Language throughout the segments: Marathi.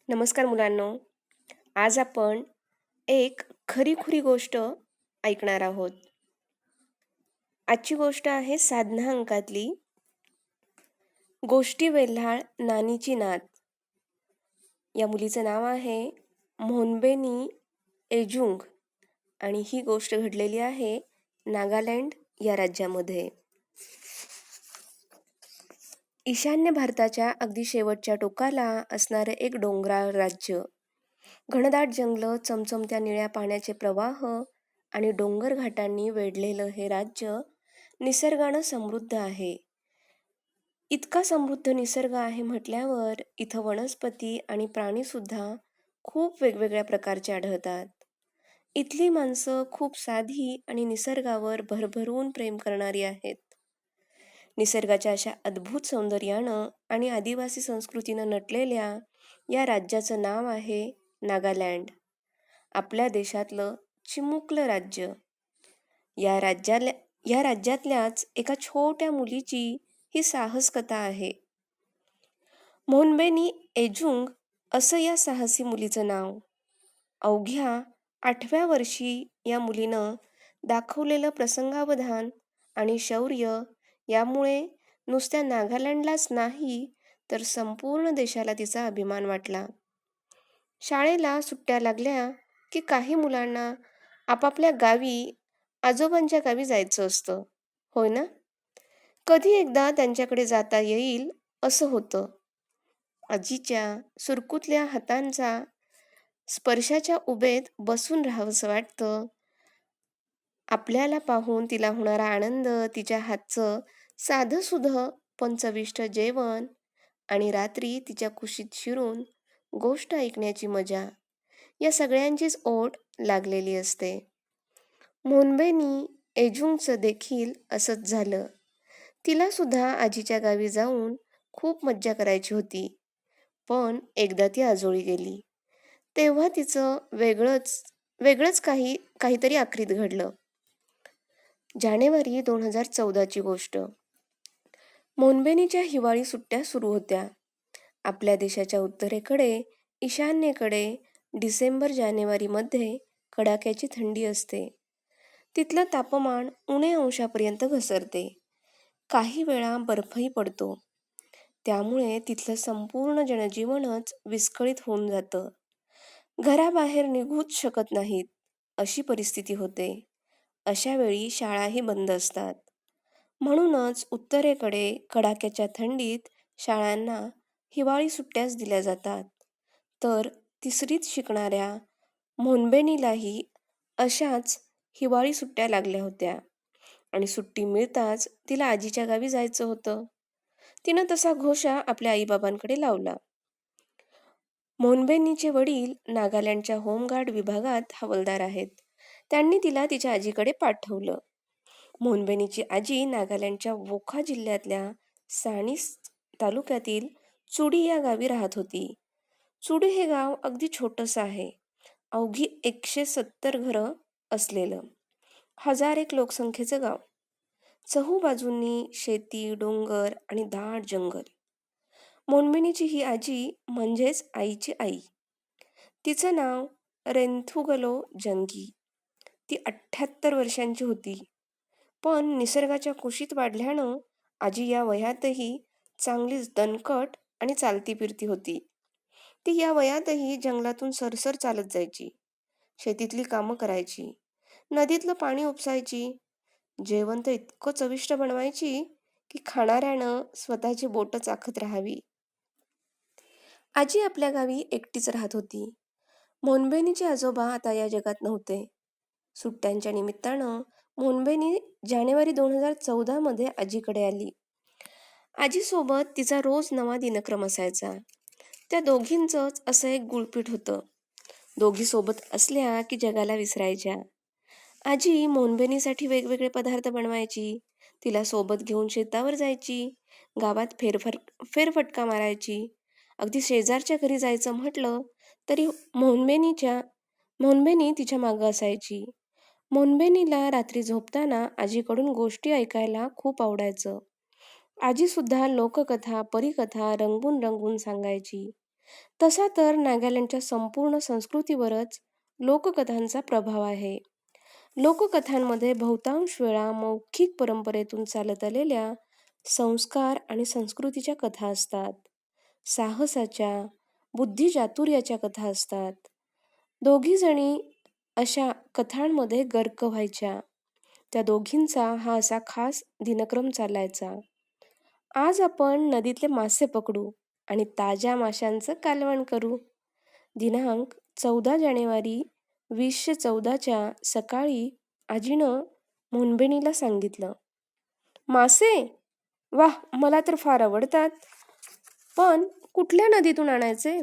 नमस्कार मुलांनो. आज आपण एक खरी-खुरी गोष्ट ऐकणार आहोत. आजची गोष्ट आहे साधना अंकातली. गोष्टी वेल्हाळ नानीची नात. या मुलीचं नाव आहे म्होनबेनी एजुंग आणि ही गोष्ट घडलेली आहे नागालँड या राज्यामध्ये. ईशान्य भारताच्या अगदी शेवटच्या टोकाला असणारं एक डोंगराळ राज्य. घनदाट जंगलं, चमचमत्या निळ्या पाण्याचे प्रवाह आणि डोंगर घाटांनी वेढलेलं हे राज्य निसर्गानं समृद्ध आहे. इतका समृद्ध निसर्ग आहे म्हटल्यावर इथं वनस्पती आणि प्राणीसुद्धा खूप वेगवेगळ्या प्रकारचे आढळतात. इथली माणसं खूप साधी आणि निसर्गावर भरभरून प्रेम करणारी आहेत. निसर्गाच्या अशा अद्भुत सौंदर्यानं आणि आदिवासी संस्कृतीनं नटलेल्या या राज्याचं नाव आहे नागालँड. आपल्या देशातलं चिमुकलं राज्य. या राज्यातल्याच एका छोट्या मुलीची ही साहस कथा आहे. म्होनबेनी एजुंग असं या साहसी मुलीचं नाव. अवघ्या 8व्या वर्षी या मुलीनं दाखवलेलं प्रसंगावधान आणि शौर्य यामुळे नुसत्या नागालँडलाच नाही तर संपूर्ण देशाला तिचा अभिमान वाटला. शाळेला सुट्ट्या लागल्या की काही मुलांना आपापल्या गावी, आजोबांच्या गावी जायचं असतं, होय ना? कधी एकदा त्यांच्याकडे जाता येईल असं होतं. आजीच्या सुरकुतल्या हातांचा स्पर्शाच्या उबेत बसून राहावंसं वाटतं. आपल्याला पाहून तिला होणारा आनंद, तिच्या हातचं साधंसुधं पण चविष्ट जेवण आणि रात्री तिच्या कुशीत शिरून गोष्ट ऐकण्याची मजा, या सगळ्यांचीच ओढ लागलेली असते. म्होनबेनी एजुंगचं देखील असंच झालं. तिला सुद्धा आजीच्या गावी जाऊन खूप मज्जा करायची होती. पण एकदा ती आजोळी गेली. तेव्हा तिचं वेगळंच काहीतरी आखरीत घडलं. जानेवारी 2014ची गोष्ट. म्होनबेनीच्या हिवाळी सुट्ट्या सुरू होत्या. आपल्या देशाच्या उत्तरेकडे, ईशान्येकडे डिसेंबर-जानेवारीमध्ये कडाक्याची थंडी असते. तिथलं तापमान उणे अंशापर्यंत घसरते. काही वेळा बर्फही पडतो. त्यामुळे तिथलं संपूर्ण जनजीवनच विस्कळीत होऊन जातं. घराबाहेर निघूच शकत नाहीत अशी परिस्थिती होते. अशा वेळी शाळाही बंद असतात. म्हणूनच उत्तरेकडे कडाक्याच्या थंडीत शाळांना हिवाळी सुट्ट्याच दिल्या जातात. तर तिसरीत शिकणाऱ्या म्होनबेनीलाही अशाच हिवाळी सुट्ट्या लागल्या होत्या आणि सुट्टी मिळताच तिला आजीच्या गावी जायचं होतं. तिनं तसा घोषा आपल्या आईबाबांकडे लावला. म्होनबेनीचे वडील नागालँडच्या होमगार्ड विभागात हवालदार आहेत. त्यांनी तिला तिच्या आजीकडे पाठवलं. म्होनबेनीची आजी नागालँडच्या वोखा जिल्ह्यातल्या सानिस तालुक्यातील चुडी या गावी राहत होती. चुडी हे गाव अगदी छोटंसं आहे. अवघी 170 घरं असलेलं 1000 लोकसंख्येचं गाव. चहूबाजूंनी शेती, डोंगर आणि दाट जंगल. म्होनबेनीची ही आजी म्हणजेच आईची आई. तिचं नाव रेन्थुगलो जंगी. ती 78 वर्षांची होती. पण निसर्गाच्या कुशीत वाढल्यानं आजी या वयातही चांगलीच दणकट आणि चालती फिरती होती. ती या वयातही जंगलातून सरसर चालत जायची. शेतीतली कामं करायची. नदीतलं पाणी उपसायची. जेवण तर इतकं चविष्ट बनवायची की खाणाऱ्यानं स्वतःची बोटं चाखत राहावी. आजी आपल्या गावी एकटीच राहत होती. म्होनबेनीचे आजोबा आता या जगात नव्हते. सुट्ट्यांच्या निमित्तानं म्होनबेनी जानेवारी 2014 आजीकडे आली. आजीसोबत तिचा रोज नवा दिनक्रम असायचा. त्या दोघींचंच असं एक गुळपीट होतं. दोघी सोबत असल्या की जगाला विसरायच्या. आजी म्होनबेनीसाठी वेगवेगळे पदार्थ बनवायची. तिला सोबत घेऊन शेतावर जायची. गावात फेरफटका मारायची. अगदी शेजारच्या घरी जायचं म्हटलं तरी म्होनबेनी तिच्या मागं असायची. म्होनबेनीला रात्री झोपताना आजीकडून गोष्टी ऐकायला खूप आवडायचं. आजीसुद्धा लोककथा, परीकथा रंगवून रंगवून सांगायची. तसा तर नागालँडच्या संपूर्ण संस्कृतीवरच लोककथांचा प्रभाव आहे. लोककथांमध्ये बहुतांश वेळा मौखिक परंपरेतून चालत आलेल्या संस्कार आणि संस्कृतीच्या कथा असतात. साहसाच्या, बुद्धिचातुर्याच्या कथा असतात. दोघी जणी अशा कथांमध्ये गर्क व्हायच्या. त्या दोघींचा हा असा खास दिनक्रम चालायचा. आज आपण नदीतले मासे पकडू आणि ताज्या माशांचं कालवण करू. दिनांक 14 जानेवारी 2014च्या सकाळी आजीनं मोनबेनीला सांगितलं, मासे? वाह, मला तर फार आवडतात. पण कुठल्या नदीतून आणायचे?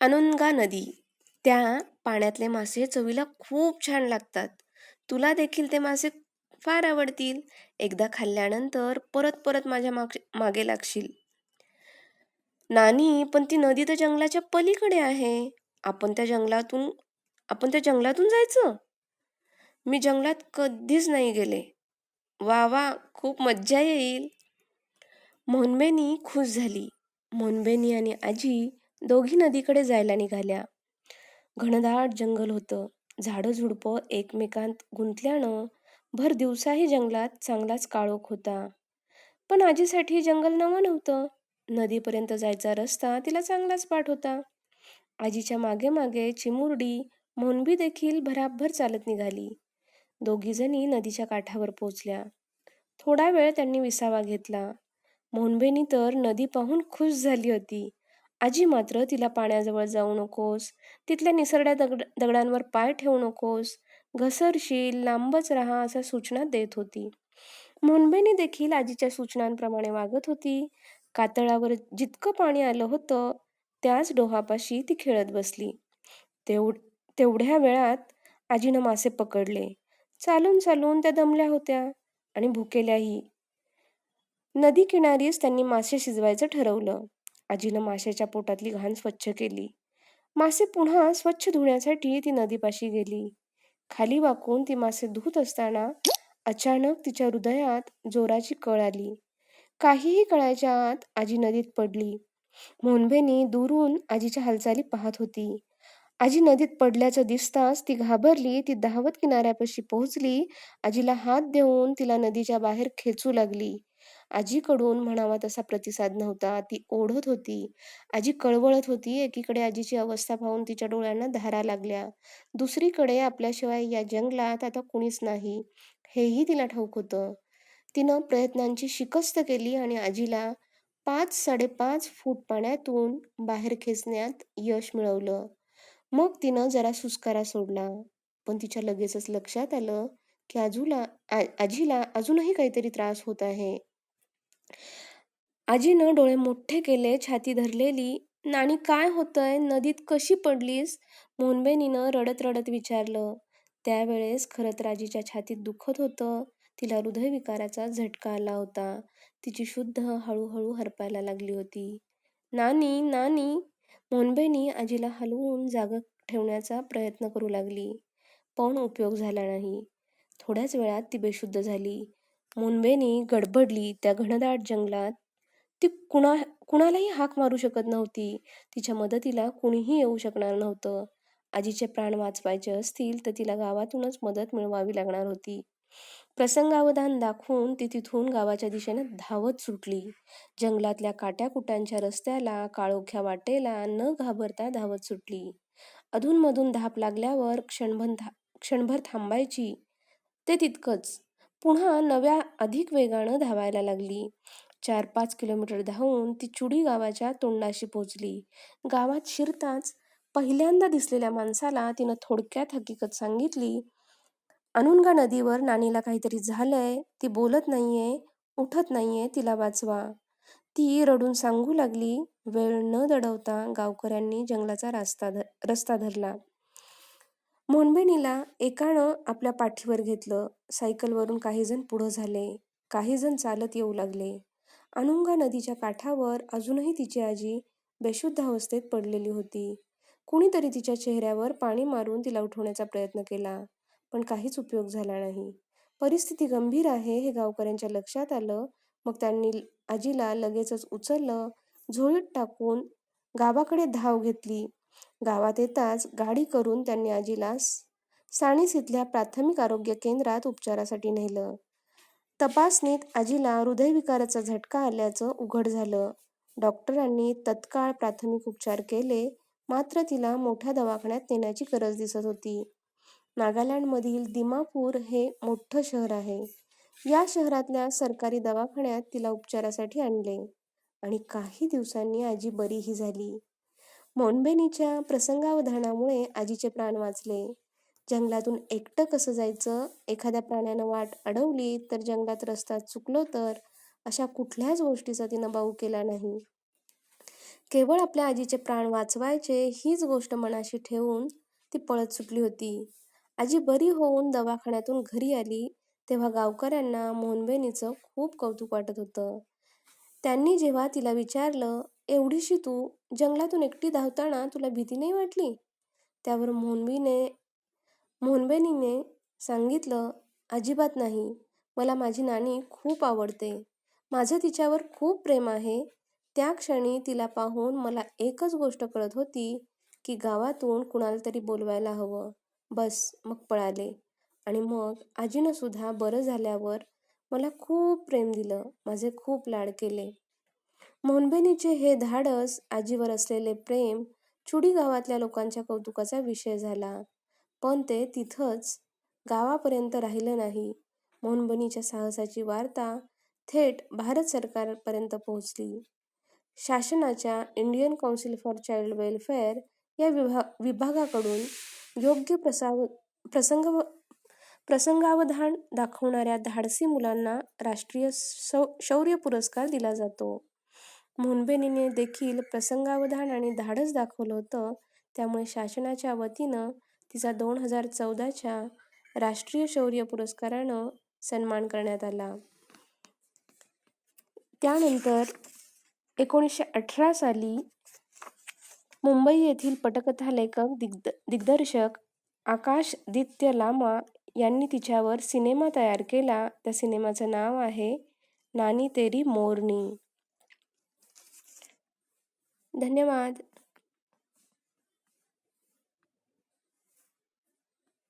अनुनगा नदी. त्या पाण्यातले मासे चवीला खूप छान लागतात. तुला देखील ते मासे फार आवडतील. एकदा खाल्ल्यानंतर परत परत माझ्या मागे लागशील. नानी, पण ती नदी तर जंगलाच्या पलीकडे आहे. आपण त्या जंगलातून जायचं? मी जंगलात कधीच नाही गेले. वा वा, खूप मज्जा येईल. मोहनबेनी खुश झाली. मोहनबेनी आणि आजी दोघी नदीकडे जायला निघाल्या. घनदाट जंगल होतं. झाडं झुडपं एकमेकांत गुंतल्यानं भर दिवसाही जंगलात चांगलाच काळोख होता. पण आजीसाठी जंगल नवं नव्हतं. नदीपर्यंत जायचा रस्ता तिला चांगलाच पाठ होता. आजीच्या मागे मागे चिमुरडी मोहनबी देखील भराभर चालत निघाली. दोघी जणी नदीच्या काठावर पोचल्या. थोडा वेळ त्यांनी विसावा घेतला. मोहनबेनी तर नदी पाहून खुश झाली होती. आजी मात्र तिला पाण्याजवळ जाऊ नकोस, तिथल्या निसरड्या दगडांवर पाय ठेवू नकोस, घसरशील, लांबच राहा अशा सूचना देत होती. मोहनबेनी देखील आजीच्या सूचनांप्रमाणे वागत होती. कातळावर जितकं पाणी आलं होतं त्याच डोहापाशी ती खेळत बसली. तेवढ्या वेळात आजीनं मासे पकडले. चालून चालून त्या दमल्या होत्या आणि भुकेल्याही. नदी किनारीच त्यांनी मासे शिजवायचं ठरवलं. आजीनं माशाच्या पोटातली घाण स्वच्छ केली. मासे पुन्हा स्वच्छ धुण्यासाठी ती नदीपाशी गेली. खाली वाकून ती मासे धुत असताना अचानक तिच्या हृदयात जोराची कळ आली. काहीही कळायच्या आत आजी नदीत पडली. मोहनबेनी दूरून आजीच्या हालचाली पाहत होती. आजी नदीत पडल्याचं दिसताच ती घाबरली. ती धावत किनाऱ्यापाशी पोहोचली. आजीला हात देऊन तिला नदीच्या बाहेर खेचू लागली. आजीकडून म्हणावा तसा प्रतिसाद नव्हता. ती ओढत होती. आजी कळवळत होती. एकीकडे आजीची अवस्था पाहून तिच्या डोळ्यांना धारा लागल्या. दुसरीकडे आपल्याशिवाय या जंगलात आता कुणीच नाही हेही तिला ठाऊक होतं. तिनं प्रयत्नांची शिकस्त केली आणि आजीला 5-5.5 फूट पाण्यातून बाहेर खेचण्यात यश मिळवलं. मग तिनं जरा सुस्कारा सोडला. पण तिच्या लगेचच लक्षात आलं की आजीला अजूनही काहीतरी त्रास होत आहे. आजीनं डोळे मोठे केले, छाती धरलेली. नानी, काय होतंय? नदीत कशी पडलीस? मोहनबेनीनं रडत रडत विचारलं. त्यावेळेस खरं तर आजीच्या छातीत दुखत होतं. तिला हृदयविकाराचा झटका आला होता. तिची शुद्ध हळूहळू हरपायला लागली होती. नानी, नानी. मोहनबेनी आजीला हलवून जागं ठेवण्याचा प्रयत्न करू लागली. पण उपयोग झाला नाही. थोड्याच वेळात ती बेशुद्ध झाली. मोहनबेनी गडबडली. त्या घनदाट जंगलात ती कुणालाही हाक मारू शकत नव्हती. तिच्या मदतीला कुणीही येऊ शकणार नव्हतं. आजीचे प्राण वाचवायचे असतील तर तिला गावातूनच मदत मिळवावी लागणार होती. प्रसंगावधान दाखवून ती तिथून गावाच्या दिशेने धावत सुटली. जंगलातल्या काट्याकुट्यांच्या रस्त्याला, काळोख्या वाटेला न घाबरता धावत सुटली. अधूनमधून धाप लागल्यावर क्षणभर थांबायची. ते तितकंच. पुन्हा नव्या अधिक वेगानं धावायला लागली. 4-5 किलोमीटर धावून ती चुडी गावाच्या तोंडाशी पोचली. गावात शिरताच पहिल्यांदा दिसलेल्या माणसाला तिनं थोडक्यात हकीकत सांगितली. अनुनगा नदीवर नानीला काहीतरी झालंय. ती बोलत नाहीये, उठत नाहीये, तिला वाचवा. ती रडून सांगू लागली. वेळ न दडवता गावकऱ्यांनी जंगलाचा रस्ता धरला. मोहनबेनीला एकानं आपल्या पाठीवर घेतलं. सायकलवरून काही जण पुढं झाले. काही जण चालत येऊ लागले. अनुंगा नदीच्या काठावर अजूनही तिची आजी बेशुद्ध अवस्थेत पडलेली होती. कुणीतरी तिच्या चेहऱ्यावर पाणी मारून तिला उठवण्याचा प्रयत्न केला, पण काहीच उपयोग झाला नाही. परिस्थिती गंभीर आहे हे गावकऱ्यांच्या लक्षात आलं. मग त्यांनी आजीला लगेचच उचललं. झोळीत टाकून गावाकडे धाव घेतली. गावात येताच गाडी करून त्यांनी आजीला साणीस इथल्या प्राथमिक आरोग्य केंद्रात उपचारासाठी नेलं. तपासणीत आजीला हृदयविकाराचा झटका आल्याचं उघड झालं. डॉक्टरांनी तत्काळ प्राथमिक उपचार केले, मात्र तिला मोठ्या दवाखान्यात नेण्याची गरज दिसत होती. नागालँडमधील दिमापूर हे मोठं शहर आहे. या शहरातल्या सरकारी दवाखान्यात तिला उपचारासाठी आणले आणि काही दिवसांनी आजी बरीही झाली. मोनबेनीच्या प्रसंगावधानामुळे आजीचे प्राण वाचले. जंगलातून एकटं कसं जायचं, एखाद्या प्राण्यानं वाट अडवली तर, जंगलात रस्ता चुकलो तर, अशा कुठल्याच गोष्टीचा तिनं बाऊ केला नाही. केवळ आपल्या आजीचे प्राण वाचवायचे हीच गोष्ट मनाशी ठेवून ती पळत सुटली होती. आजी बरी होऊन दवाखान्यातून घरी आली तेव्हा गावकऱ्यांना मोहनबेनीचं खूप कौतुक वाटत होतं. त्यांनी जेव्हा तिला विचारलं, एवढीशी तू जंगलातून एकटी धावताना तुला भीती नाही वाटली? त्यावर मोहनबेनीने सांगितलं, अजिबात नाही. मला माझी नानी खूप आवडते. माझं तिच्यावर खूप प्रेम आहे. त्या क्षणी तिला पाहून मला एकच गोष्ट कळत होती की गावातून कुणाला तरी बोलवायला हवं. बस मग पळाले. आणि मग आजीनं सुद्धा बरं झाल्यावर मला खूप प्रेम दिलं, माझे खूप लाड केले. मोहनबेनीचे हे धाडस, आजीवर असलेले प्रेम चुडी गावातल्या लोकांच्या कौतुकाचा विषय झाला. पण ते तिथंच गावापर्यंत राहिलं नाही. मोहनबेनीच्या साहसाची वार्ता थेट भारत सरकारपर्यंत पोहोचली. शासनाच्या Indian council for child welfare या विभागाकडून योग्य प्रसंगावधान दाखवणाऱ्या धाडसी मुलांना राष्ट्रीय शौर्य पुरस्कार दिला जातो. मोहनबेनीने देखील प्रसंगावधान आणि धाडस दाखवलं होतं, त्यामुळे शासनाच्या वतीनं तिचा 2014च्या राष्ट्रीय शौर्य पुरस्कारानं सन्मान करण्यात आला. त्यानंतर 1918 साली मुंबई येथील पटकथा लेखक दिग्दर्शक आकाशदित्य लामा यांनी तिच्यावर सिनेमा तयार केला. त्या सिनेमाचं नाव आहे नानी तेरी मोरनी. धन्यवाद.